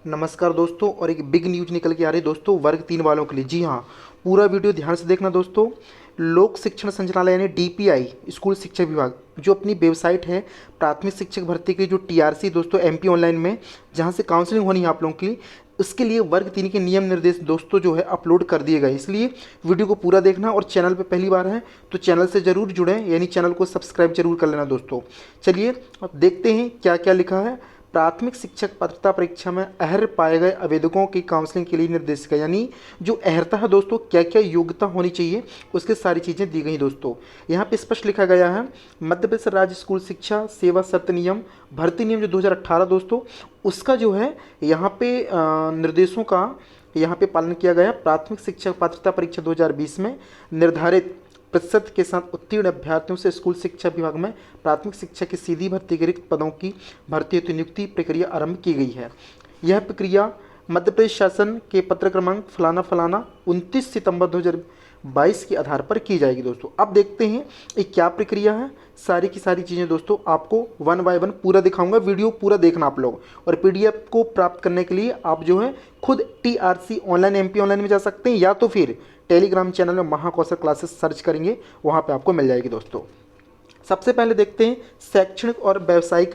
नमस्कार दोस्तों। और एक बिग न्यूज निकल के आ रही है दोस्तों वर्ग 3 वालों के लिए। जी हाँ, पूरा वीडियो ध्यान से देखना दोस्तों। लोक शिक्षण संचालय यानी डीपीआई स्कूल शिक्षा विभाग जो अपनी वेबसाइट है प्राथमिक शिक्षक भर्ती की जो टीआरसी दोस्तों एमपी ऑनलाइन में जहाँ से काउंसलिंग होनी है आप लोगों की, उसके लिए वर्ग 3 के नियम निर्देश दोस्तों जो है अपलोड कर दिए गए। इसलिए वीडियो को पूरा देखना और चैनल पे पहली बार है तो चैनल से ज़रूर जुड़ें, यानी चैनल को सब्सक्राइब जरूर कर लेना दोस्तों। चलिए अब देखते हैं क्या क्या लिखा है। प्राथमिक शिक्षक पात्रता परीक्षा में अहर्य पाए गए आवेदकों की काउंसलिंग के लिए निर्देशिका, यानी जो अहर्ता है दोस्तों, क्या क्या योग्यता होनी चाहिए उसकी सारी चीज़ें दी गई दोस्तों। यहाँ पे स्पष्ट लिखा गया है मध्य प्रदेश राज्य स्कूल शिक्षा सेवा शर्त नियम भर्ती नियम जो 2018 दोस्तों, उसका जो है यहाँ पे निर्देशों का यहाँ पे पालन किया गया। प्राथमिक शिक्षक पात्रता परीक्षा 2020 में निर्धारित प्रतिशत के साथ उत्तीर्ण अभ्यर्थियों से स्कूल शिक्षा विभाग में प्राथमिक शिक्षा की सीधी भर्ती के रिक्त पदों की भर्ती हेतु नियुक्ति प्रक्रिया आरंभ की गई है। यह प्रक्रिया मध्य प्रदेश शासन के पत्र क्रमांक फलाना फलाना 29 सितंबर 2022 के आधार पर की जाएगी दोस्तों। अब देखते हैं ये क्या प्रक्रिया है। सारी की सारी चीज़ें दोस्तों आपको वन बाय वन पूरा दिखाऊंगा, वीडियो पूरा देखना आप लोग। और पीडीएफ को प्राप्त करने के लिए आप जो है खुद टीआरसी ऑनलाइन एमपी ऑनलाइन में जा सकते हैं, या तो फिर टेलीग्राम चैनल में महाकौशल क्लासेस सर्च करेंगे, वहाँ पे आपको मिल जाएगी दोस्तों। सबसे पहले देखते हैं शैक्षणिक और व्यावसायिक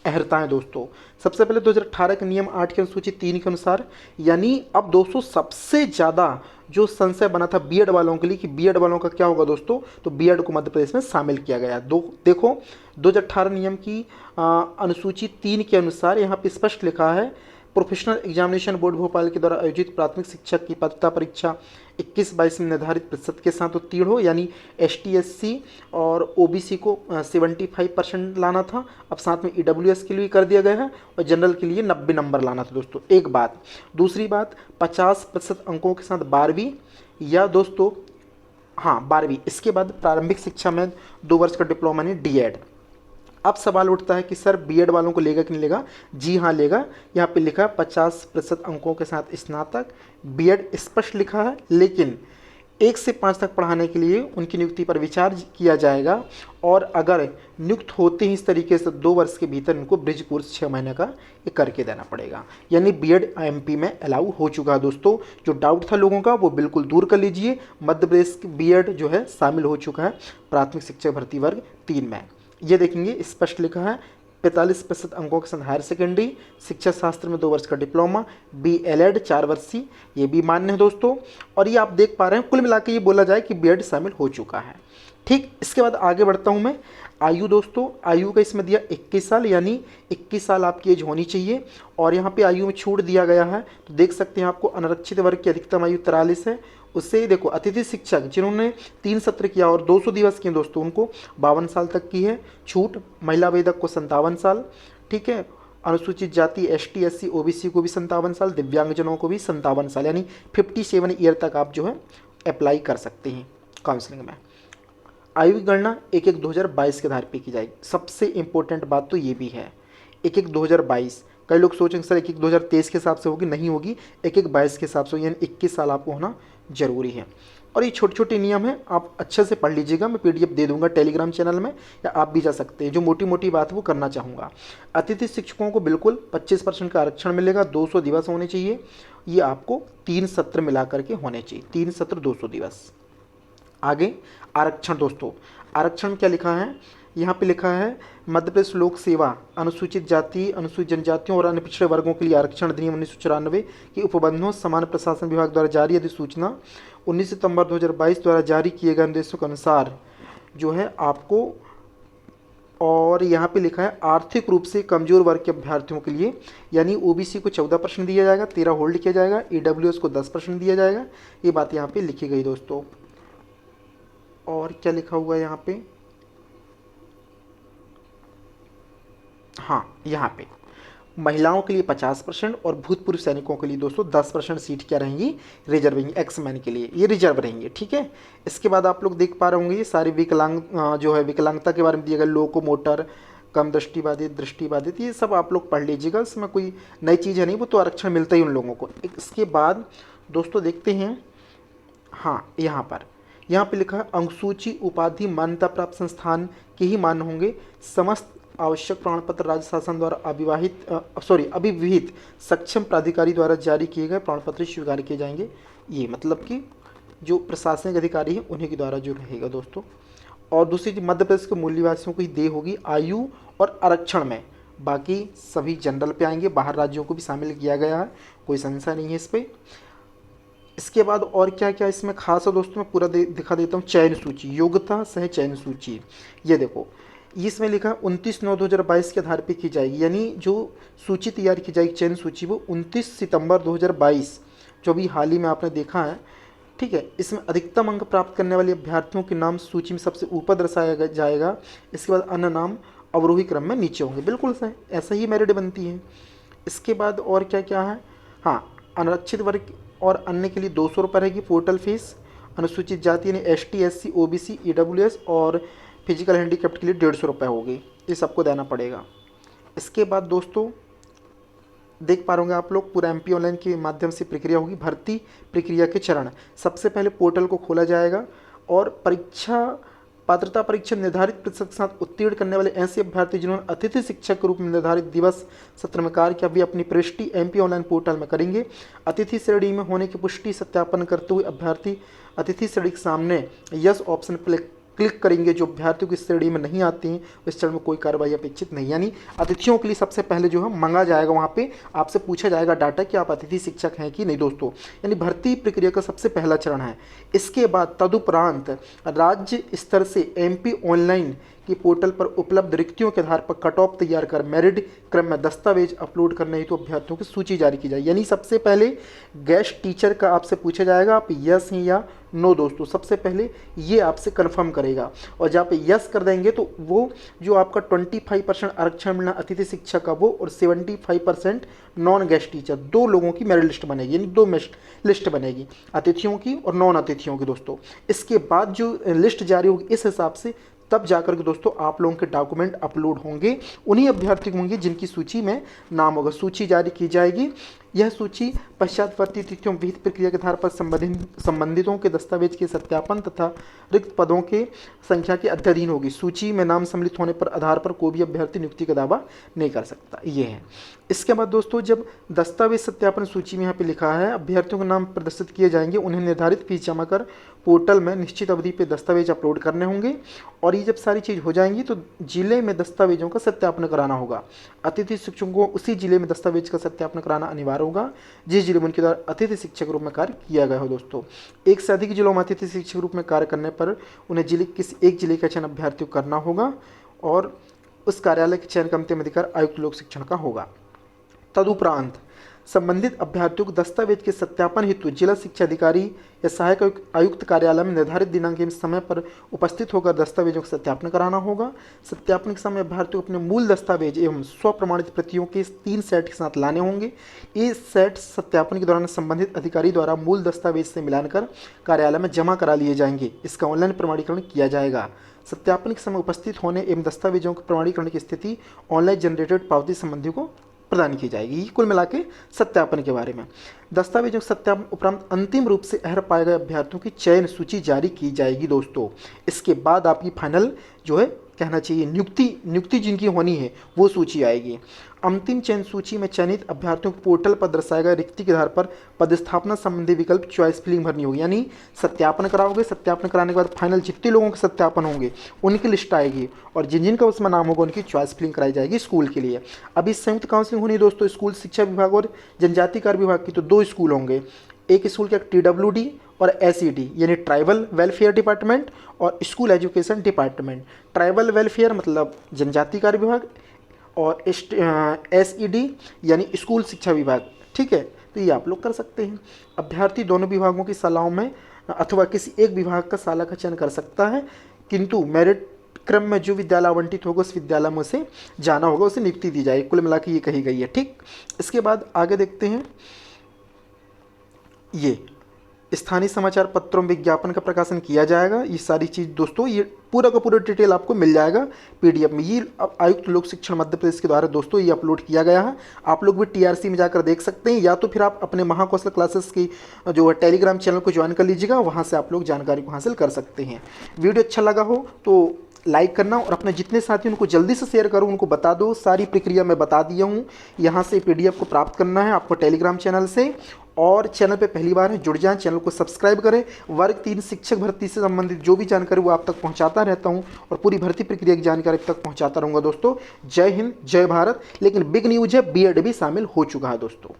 अहर्ताएँ दोस्तों। सबसे पहले 2018 के नियम 8 की अनुसूची 3 के अनुसार, यानी अब दोस्तों सबसे ज़्यादा जो संशय बना था बीएड वालों के लिए कि बीएड वालों का क्या होगा दोस्तों, तो बीएड को मध्य प्रदेश में शामिल किया गया। देखो 2018 नियम की अनुसूची 3 के अनुसार यहाँ पे स्पष्ट लिखा है प्रोफेशनल एग्जामिनेशन बोर्ड भोपाल के द्वारा आयोजित प्राथमिक शिक्षक की पात्रता परीक्षा 21-22 में निर्धारित प्रतिशत के साथ उत्तीर्ण हो, यानी एसटी/एससी और ओबीसी को 75% लाना था। अब साथ में ईडब्ल्यूएस के लिए कर दिया गया है और जनरल के लिए 90 नंबर लाना था दोस्तों। एक बात। दूसरी बात 50% अंकों के साथ 12वीं या दोस्तों, हाँ 12वीं। इसके बाद प्रारंभिक शिक्षा में 2 वर्ष का डिप्लोमा यानी डीएड। अब सवाल उठता है कि सर बीएड वालों को लेगा कि नहीं लेगा। जी हाँ लेगा। यहाँ पे लिखा 50% अंकों के साथ स्नातक बीएड स्पष्ट लिखा है, लेकिन 1 से 5 तक पढ़ाने के लिए उनकी नियुक्ति पर विचार किया जाएगा। और अगर नियुक्त होते ही इस तरीके से 2 वर्ष के भीतर उनको ब्रिज कोर्स 6 महीने का ये करके देना पड़ेगा, यानी बीएड एमपी में अलाउ हो चुका है दोस्तों। जो डाउट था लोगों का वो बिल्कुल दूर कर लीजिए। मध्य प्रदेश बीएड जो है शामिल हो चुका है प्राथमिक शिक्षक भर्ती वर्ग 3 में। ये देखेंगे स्पष्ट लिखा है 45% अंकों के साथ हायर सेकेंडरी शिक्षा शास्त्र में 2 वर्ष का डिप्लोमा बीएलएड 4 वर्षीय, ये भी मान्य है दोस्तों। और ये आप देख पा रहे हैं कुल मिला के ये बोला जाए कि बीएड शामिल हो चुका है। ठीक, इसके बाद आगे बढ़ता हूँ मैं। आयु दोस्तों, आयु का इसमें दिया 21 साल, यानी 21 साल आपकी एज होनी चाहिए। और यहाँ पे आयु में छूट दिया गया है, तो देख सकते हैं आपको अनारक्षित वर्ग की अधिकतम आयु 43 है। उससे ही देखो अतिथि शिक्षक जिन्होंने 3 सत्र किया और 200 दिवस किए दोस्तों, उनको 52 साल तक की है छूट। महिला वेदक को 57 साल, ठीक है। अनुसूचित जाति एसटी/एससी ओबीसी को भी 57 साल, दिव्यांगजनों को भी 57 साल, यानी 57 ईयर तक आप जो है अप्लाई कर सकते हैं काउंसलिंग में। आयु की गणना 1/1/2022 के आधार पर की जाएगी। सबसे इंपॉर्टेंट बात तो ये भी है 1/1/2022। कई लोग सोचेंगे सर 1/1/2023 के हिसाब से होगी, नहीं होगी, 1/1/22 के हिसाब से, यानी 21 साल आपको होना जरूरी है। और ये छोटे छोटे नियम हैं, आप अच्छे से पढ़ लीजिएगा। मैं पीडीएफ दे दूंगा टेलीग्राम चैनल में, या आप भी जा सकते हैं। जो मोटी मोटी बात वो करना चाहूँगा। अतिथि शिक्षकों को बिल्कुल 25% का आरक्षण मिलेगा, 200 दिवस होने चाहिए। ये आपको 3 सत्र मिला करके होने चाहिए, 3 सत्र 200 दिवस। आगे आरक्षण दोस्तों, आरक्षण क्या लिखा है यहाँ पे लिखा है मध्य प्रदेश लोक सेवा अनुसूचित जाति अनुसूचित जनजातियों और अन्य पिछड़े वर्गों के लिए आरक्षण अधिनियम 1994 के उपबंधों समान प्रशासन विभाग द्वारा जारी अधिसूचना 19 सितंबर 2022 द्वारा जारी किए गए निर्देशों के अनुसार जो है आपको। और यहाँ पे लिखा है आर्थिक रूप से कमजोर वर्ग के अभ्यर्थियों के लिए, यानी ओबीसी को 14% दिया जाएगा, 13 होल्ड किया जाएगा, ईडब्ल्यूएस को 10% दिया जाएगा। ये बात यहाँ पे लिखी गई दोस्तों। और क्या लिखा हुआ है यहाँ पे, हाँ यहाँ पे महिलाओं के लिए 50% और भूतपूर्व सैनिकों के लिए दोस्तों 10% सीट क्या रहेंगी, रिजर्विंग एक्समैन के लिए ये रिजर्व रहेंगे, ठीक है। इसके बाद आप लोग देख पा रहे होंगे ये सारी विकलांग जो है विकलांगता के बारे में दिया गया, लोकोमोटर, कम दृष्टिबाधित, दृष्टिबाधित, ये सब आप लोग पढ़ लीजिएगा। इसमें कोई नई चीज़ है नहीं, वो तो आरक्षण मिलता ही उन लोगों को। इसके बाद दोस्तों देखते हैं, हाँ यहाँ पे लिखा है अनुसूची उपाधि मान्यता प्राप्त संस्थान के ही मान्य होंगे। समस्त आवश्यक प्रमाण पत्र राज्य शासन द्वारा अभिविहित सक्षम प्राधिकारी द्वारा जारी किए गए प्रमाण पत्र स्वीकार किए जाएंगे। ये मतलब कि जो प्रशासनिक अधिकारी हैं उन्हीं के द्वारा जो रहेगा दोस्तों। और दूसरी चीज, मध्य प्रदेश के मूल निवासियों को ही देय होगी आयु और आरक्षण में, बाकी सभी जनरल पे आएंगे। बाहर राज्यों को भी शामिल किया गया है, कोई संशय नहीं है इस पर। इसके बाद और क्या क्या इसमें खास है दोस्तों, मैं पूरा दिखा देता हूँ। चयन सूची, योग्यता सह चयन सूची, ये देखो इसमें लिखा है 29/9/2022 के आधार पर की जाएगी, यानी जो सूची तैयार की जाएगी चयन सूची वो 29 सितंबर 2022 जो भी हाल ही में आपने देखा है, ठीक है। इसमें अधिकतम अंक प्राप्त करने वाले अभ्यर्थियों के नाम सूची में सबसे ऊपर दर्शाया जाएगा। इसके बाद अन्य नाम अवरोही क्रम में नीचे होंगे, बिल्कुल सही, ऐसा ही मेरिट बनती है। इसके बाद और क्या क्या है, हाँ, आरक्षित वर्ग और अन्य के लिए 200 रुपये रहेगी पोर्टल फीस। अनुसूचित जाति यानी ST SC OBC EWS और फिजिकल हैंडीकैप्ट के लिए 150 रुपये होगी, ये सबको देना पड़ेगा। इसके बाद दोस्तों देख पा रहे आप लोग, पूरा MP ऑनलाइन के माध्यम से प्रक्रिया होगी। भर्ती प्रक्रिया के चरण, सबसे पहले पोर्टल को खोला जाएगा और पात्रता परीक्षा निर्धारित प्रतिशत के साथ उत्तीर्ण करने वाले ऐसे अभ्यर्थी जिन्होंने अतिथि शिक्षक के रूप में निर्धारित दिवस सत्र में कार्य किया, वे अपनी प्रविष्टि MP ऑनलाइन पोर्टल में करेंगे। अतिथि श्रेणी में होने की पुष्टि सत्यापन करते हुए अभ्यर्थी अतिथि श्रेणी के सामने यस ऑप्शन पर क्लिक करेंगे। जो अभ्यर्थियों की श्रेणी में नहीं आती हैं इस चरण में कोई कार्रवाई अपेक्षित नहीं, यानी अतिथियों के लिए सबसे पहले जो है मांगा जाएगा, वहाँ पे आपसे पूछा जाएगा डाटा कि आप अतिथि शिक्षक हैं कि नहीं दोस्तों, यानी भर्ती प्रक्रिया का सबसे पहला चरण है। इसके बाद तदुपरांत राज्य स्तर से MP ऑनलाइन की पोर्टल पर उपलब्ध रिक्तियों के आधार पर कट ऑफ तैयार कर मेरिट क्रम में दस्तावेज अपलोड करने हेतु तो अभ्यर्थियों की सूची जारी की जाए। यानी सबसे पहले गेस्ट टीचर का आपसे पूछा जाएगा आप यस हैं या नो दोस्तों, सबसे पहले ये आपसे कंफर्म करेगा। और जहाँ पे यस कर देंगे तो वो जो आपका 25% आरक्षण मिलना अतिथि शिक्षक का वो और 75% नॉन गेस्ट टीचर, 2 लोगों की मेरिट लिस्ट बनेगी, यानी 2 लिस्ट बनेगी, अतिथियों की और नॉन अतिथियों की दोस्तों। इसके बाद जो लिस्ट जारी होगी इस हिसाब से तब जाकर के दोस्तों आप लोगों के डॉक्यूमेंट अपलोड होंगे, उन्हीं अभ्यर्थी होंगे जिनकी सूची में नाम होगा। सूची जारी की जाएगी, यह सूची पश्चातवर्ती तिथियों विहित प्रक्रिया के आधार पर संबंधितों के दस्तावेज के सत्यापन तथा रिक्त पदों के संख्या के अध्ययन होगी। सूची में नाम सम्मिलित होने पर आधार पर कोई भी अभ्यर्थी नियुक्ति का दावा नहीं कर सकता, ये है। इसके बाद दोस्तों जब दस्तावेज सत्यापन सूची में यहाँ पे लिखा है अभ्यर्थियों के नाम प्रदर्शित किए जाएंगे, उन्हें निर्धारित फीस जमा कर पोर्टल में निश्चित अवधि पे दस्तावेज अपलोड करने होंगे। और ये जब सारी चीज़ हो जाएंगी तो जिले में दस्तावेजों का सत्यापन कराना होगा। अतिथि शिक्षकों को उसी जिले में दस्तावेज का सत्यापन कराना अनिवार्य होगा जिस जिले में उनके द्वारा अतिथि शिक्षक के रूप में कार्य किया गया हो दोस्तों। एक से अधिक जिलों में अतिथि शिक्षक के रूप में कार्य करने पर उन्हें किसी एक जिले का चयन अभ्यर्थियों को करना होगा और उस कार्यालय के चयन का अंतिम अधिकार आयुक्त लोक शिक्षण का होगा। तदुपरांत संबंधित अभ्यर्थियों को दस्तावेज के सत्यापन हेतु जिला शिक्षा अधिकारी या सहायक आयुक्त कार्यालय में निर्धारित दिनांक एवं समय पर उपस्थित होकर दस्तावेजों का सत्यापन कराना होगा। सत्यापन के समय अभ्यर्थियों को अपने मूल दस्तावेज एवं स्वप्रमाणित प्रतियों के 3 सेट के साथ लाने होंगे। ये सेट सत्यापन के दौरान संबंधित अधिकारी द्वारा मूल दस्तावेज से मिलाकर कार्यालय में जमा करा लिए जाएंगे। इसका ऑनलाइन प्रमाणीकरण किया जाएगा। सत्यापन के समय उपस्थित होने एवं दस्तावेजों के प्रमाणीकरण की स्थिति ऑनलाइन जनरेटेड पावती संबंधी को प्रदान की जाएगी। कुल मिला के सत्यापन के बारे में। दस्तावेजों के सत्यापन उपरांत अंतिम रूप से अहर पाए गए अभ्यर्थियों की चयन सूची जारी की जाएगी दोस्तों। इसके बाद आपकी फाइनल जो है कहना चाहिए नियुक्ति जिनकी होनी है वो सूची आएगी। अंतिम चयन सूची में चयनित अभ्यर्थियों को पोर्टल पर दर्शाए गए रिक्ति के आधार पर पदस्थापना संबंधी विकल्प चॉइस फिलिंग भरनी होगी। यानी सत्यापन कराओगे, सत्यापन कराने के बाद फाइनल जितने लोगों के सत्यापन होंगे उनकी लिस्ट आएगी और जिन जिनका उसमें नाम होगा उनकी चॉइस फिलिंग कराई जाएगी स्कूल के लिए। अभी संयुक्त काउंसलिंग होनी है दोस्तों स्कूल शिक्षा विभाग और जनजाति कार्य विभाग की, तो 2 स्कूल होंगे। एक स्कूल का TWD और SED यानी ट्राइबल वेलफेयर डिपार्टमेंट और school education department. Tribal welfare मतलब जनजाति कार्य विभाग और SED यानी स्कूल शिक्षा विभाग, ठीक है। तो ये आप लोग कर सकते हैं। अभ्यर्थी दोनों विभागों की शालाओं में अथवा किसी एक विभाग का शाला का चयन कर सकता है, किंतु मेरिट क्रम में जो विद्यालय आवंटित होगा उस विद्यालय में उसे जाना होगा, उसे नियुक्ति दी जाएगी। कुल मिला के ये कही गई है, ठीक। इसके बाद आगे देखते हैं, ये स्थानीय समाचार पत्रों में विज्ञापन का प्रकाशन किया जाएगा। ये सारी चीज़ दोस्तों ये पूरा का पूरा डिटेल आपको मिल जाएगा PDF में। ये आयुक्त लोक शिक्षण मध्य प्रदेश के द्वारा दोस्तों ये अपलोड किया गया है। आप लोग भी TRC में जाकर देख सकते हैं, या तो फिर आप अपने महाकौशल क्लासेस की जो है टेलीग्राम चैनल को ज्वाइन कर लीजिएगा, वहाँ से आप लोग जानकारी को हासिल कर सकते हैं। वीडियो अच्छा लगा हो तो लाइक करना और अपने जितने साथी उनको जल्दी से शेयर करो, उनको बता दो। सारी प्रक्रिया मैं बता दिया हूँ। यहाँ से PDF को प्राप्त करना है आपको टेलीग्राम चैनल से, और चैनल पे पहली बार है जुड़ जाएं, चैनल को सब्सक्राइब करें। वर्ग 3 शिक्षक भर्ती से संबंधित जो भी जानकारी वो आप तक पहुंचाता रहता हूं, और पूरी भर्ती प्रक्रिया की जानकारी आप तक पहुंचाता रहूँगा दोस्तों। जय हिंद, जय भारत। लेकिन बिग न्यूज़ है, B.Ed भी शामिल हो चुका है दोस्तों।